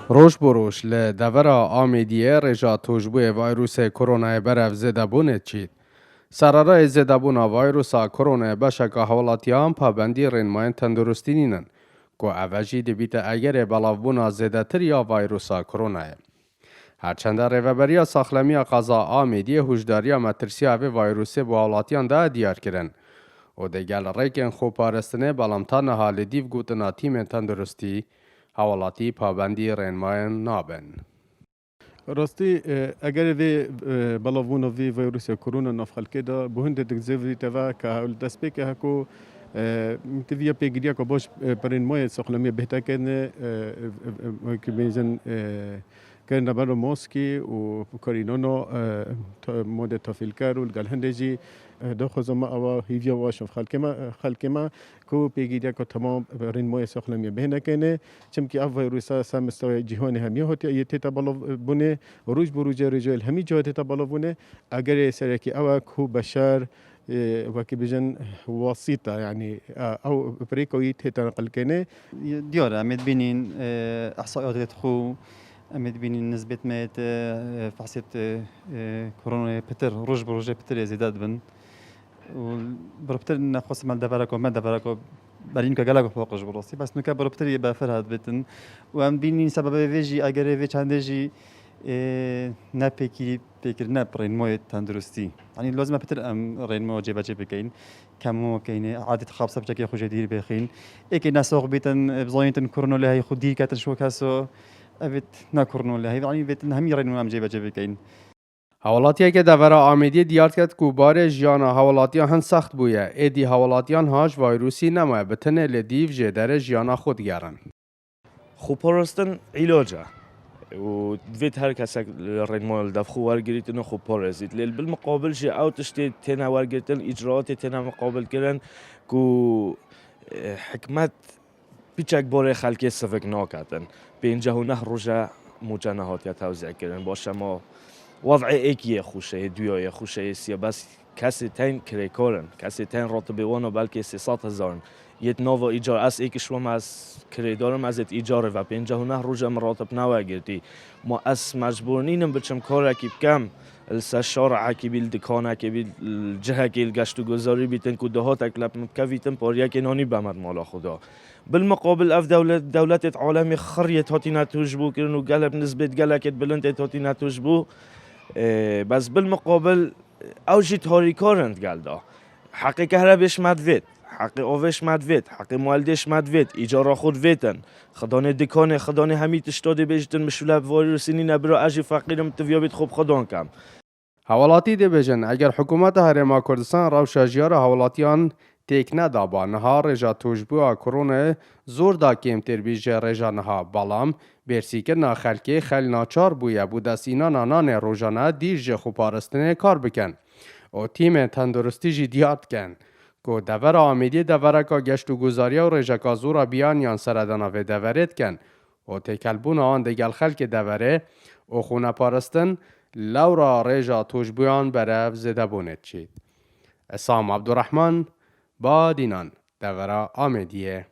روش بروش لدورا آمیدیه رجا توجبوی ویروس کرونا برف زده بونه چید. سرارای زده بونا ویروسا کرونا بشک حولاتیان پابندی رنماین تندرستی نینن که اوجی دبیت اگر بلاو بونا زده تر یا ویروسا کرونا. هرچند ریوبریا ساخلمی قضا آمیدیه هجداریا مترسی اوی ویروسی با حولاتیان ده دیار کرن. و دگل ریکن خوب پارستنه بلامتان حال دیو گوتنا تیم تندرستی حوالاتی پابندی رنماین نابن. راستی اگر وی بلاوون وی ویروس کرونا نفخل دا بهند دکزوی توا که هول دست که هکو متویا پیگیریا که باش پرین مای ساخلمی بهتر کنه که میزن كان برا موسكي وكارينونو مودة تافيلكار والجالهندجي داخل زما أوا هيفيا واشف خالكما كو بيجي ديكو تمام رين موية سخلمية بهنا كنه چمكي أف فيروسا سامستوى جهان همية هوتي يتتا بالو بونه روج بروج رجال همي جهات تتا بالو بونه أجر سركي أوا كو بشار وكي بيجن وسيطة يعني أو بريكويت هتنقل كنه ديار عمد بينين إحصائيات خو امید بینین نسبت ميت فحصت كورونا بتر روج بروج بتر زيادات بن وبربتر نخص مال دفركو ما دفركو برين كجلاك فوقش براسي بس نكبر بربتر يبقى فرهد بتن وام بینین سبب ويجي اگر ويج عندجي نبكي بكر نبرين موت تندرستي يعني لازم بتر ام رين مو جيب كاين كمو كاين عادة خابصة بجاكي خو جدير بخين اكي ناسوق بيتن بزاينتن كورونا اللي هي خدي كاتن شو كاسو أبيت ناكرنو له يعني بيت همي رين مام جيبه كاين حوالاتیه که دورا آمیدی دیار کرد که بار جیانا حوالاتیان هن سخت بویه ایدی حوالاتیان هاش ویروسی نمایه بتنه لدیو جدر جیانا خود گرن. خوب پرستن علاجه و دویت هر کس رین مال دفخو ورگریتن خوب پرستید لیل بالمقابل جه او تشتی تنا ورگریتن اجراات تنا مقابل کردن که حکمت پیچک باره خلکی سفک ناکردن به اینجا نه روزه مجنحات یا توزیع کردن باشه ما وضع ایکیه خوشه دویای خوشه سیا بس کسی تین کریکارن کسی تین راتبیوان و بلکه 300,000 یه نو ایجار از ایکش ما از کریدارم از ایجاره و به اینجا نه روزه مراتب نواگردی ما از مجبور نیم بچم کار کی کم الشارع کی بیل دکانه کی بیل جهه کی گشت و گذاری بیتن که دهات اکلب مکویتن پاریا که نانی بمر مالا خدا بالمقابل اف دولت عالمی خریت هاتی نتوجبو کرن و قلب نسبت قلقت بلند هاتی نتوجبو بس بالمقابل اوجی تاریکارند قلدا حقی کهربش مدوید حقی آوش مدوید حقی مالدش مدوید ایجارا خود ویتن خدانه دکانه خدانه همی تشتاده بیجتن مشولب ویروسینی نبرا اجی فقیرم تویابید خوب خدان کم حوالاتی دی بجن اگر حکومت هرما کردستان روشاجیار حوالاتیان تیک ندابا نها رجا توجبو کرونا زور دا کمتر بیجه رجا نها بالام برسیکر نا خلکی خل ناچار بویا بودا سینا نانان روژانه دیر جه خوپارستنه کار بکن و تیم تندرستی جی دیاد کن که دور آمیدی دورکا گشت و گذاری و رجا زورا بیان یان سردانا و دورت کن و تکلبون آن دگل خلک دوره و خونه پارستن لورا رجا توجبویان برف زده بونت چید. اسام عبدالرحمن با دینان دورا آمیدیه